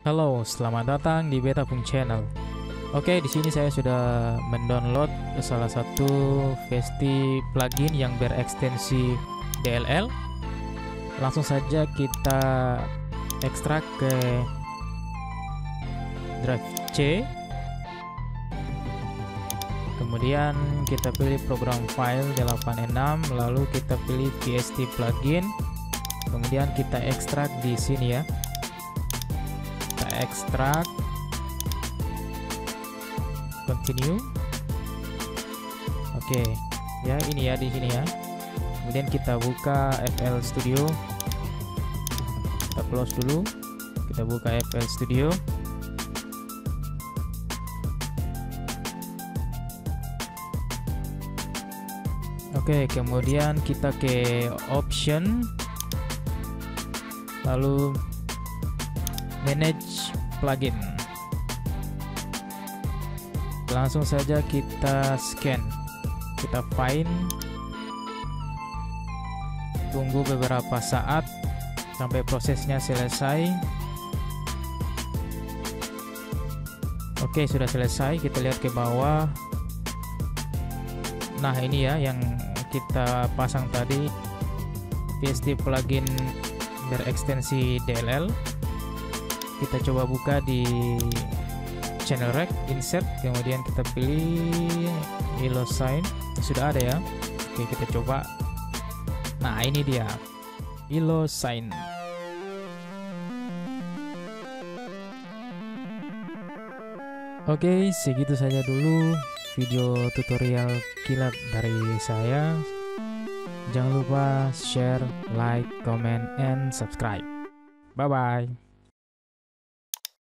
Halo, selamat datang di Betapung Channel. Oke, di sini saya sudah mendownload salah satu Vesti plugin yang berekstensi DLL. Langsung saja kita ekstrak ke drive C. Kemudian kita pilih program file 86, lalu kita pilih VST plugin. Kemudian kita ekstrak di sini ya. Ekstrak, continue. Oke, ya ini ya di sini ya. Kemudian kita buka FL Studio, kita close dulu, kita buka FL Studio. Oke, kemudian kita ke option, lalu manage plugin. Langsung saja kita scan, kita find, tunggu beberapa saat sampai prosesnya selesai. Oke, sudah selesai. Kita lihat ke bawah. Nah, ini ya yang kita pasang tadi, VST plugin berekstensi DLL. Kita coba buka di channel rec, insert, kemudian kita pilih Illosign. Sudah ada ya. Oke, kita coba. Nah, ini dia Illosign. Oke, segitu saja dulu video tutorial kilat dari saya. Jangan lupa share, like, comment, and subscribe. Bye bye.